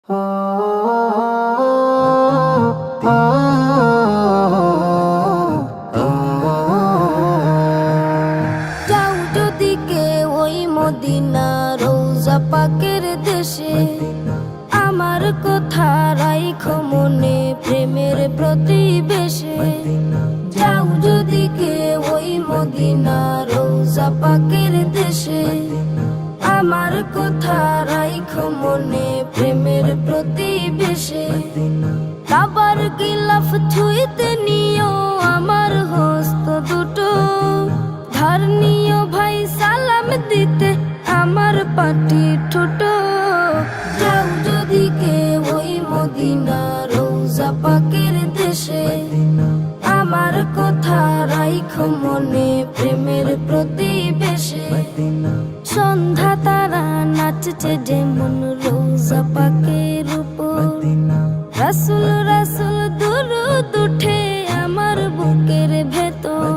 যাও যদি কেউ ওই মদিনা রোজা পাকের দেশে, আমার কথা রাইখো মনে প্রেমের প্রতিবেশে। যাও যদি কেউ ওই মদিনা রোজা পাকের দেশে, আমার কথা রাইখো মনে প্রেমের প্রতিবেশে। কাবার গিলাফ ছুঁইতে নিও আমার হস্ত দুটো, ধার নিও ভাই সালাম দিতে আমার পাটি ঠোঁটো। যাও যদি কেউ ওই মদিনা রোজা পাকের দেশে, আমার কথা রাইখো মনে প্রেমের প্রতিবেশে। সন্ধ্যা তারা নাচছে যেমন রোজা পাকের উপর, রাসূল রাসূল দুরূদ উঠে আমার বুকের ভেতর।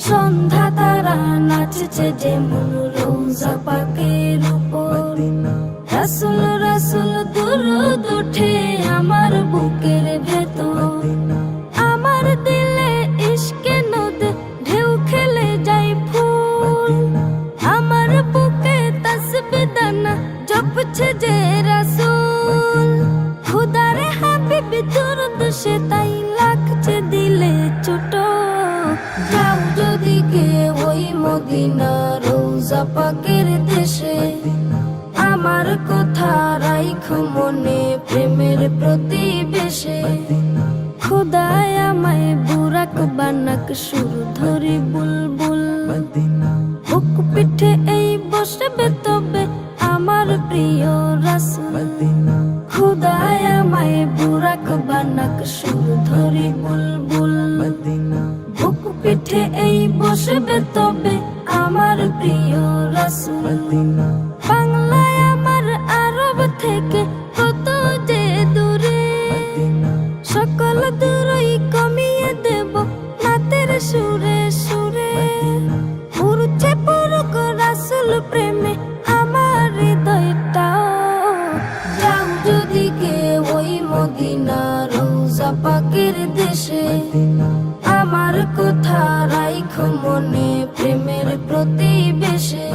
সন্ধ্যা তারা নাচছে যেমন রোজা পাকের উপর, রাসূল রাসূল দুরূদ উঠে আমার বুকের ভেতর। আমার দিলে ইশকে নদে ঢেউ খেলে যায় ফুল, আমার বুকে তাসবিহ দানা জপছে যে রাসূল। খুদারে হাবিব দুরূদ সে তাই লাগছে দিলে ছোট। যাও যদি কেউ ওই মদিনা রোজা পাকের দেশে, আমার কথা রাইখো মনে প্রেমের প্রতিবেশে। খুদায় আমায় বুরাক বানাক সুর ধরি বুলবুল, বুক পিঠে এই বসবে তবে আমার প্রিয় রাসূল। খুদায় আমায় বুরাক বানাক সুর ধরি বুলবুল, বুক পিঠে এই বসবে তবে আমার প্রিয় রাসূল। বাংলায় আমার আরব থেকে কত যে দূরে, সকল দূরই কমিয়ে দেব নাতের সুরে সুরে। উড়ছে পুরুক রাসূল প্রেমে আমার হৃদয়টা। যাও যদি কেউ ওই মদিনা রোজা পাকের দেশে, আমার কথা রাইখো মনে প্রেমের প্রতিবেশে।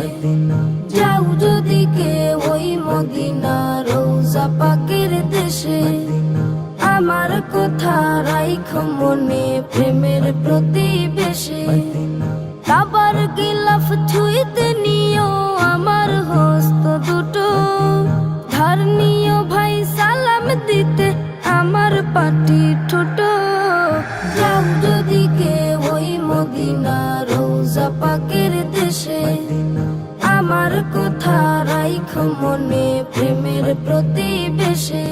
যাও যদি কেউ ওই মদিনা রোজা পাকের দেশে, আমার কথা রাইখো মনে প্রেমের প্রতিবেশে। কাবার গিলাফ ছুঁইতে নিও আমার হস্ত দুটো, ধার নিও ভাই সালাম দিতে আমার পাটি ঠোঁটো। যাও যদি কেউ ওই মদিনা রোজা পাকের দেশে, আমার কথা রাইখো মনে প্রেমের প্রতিবেশে।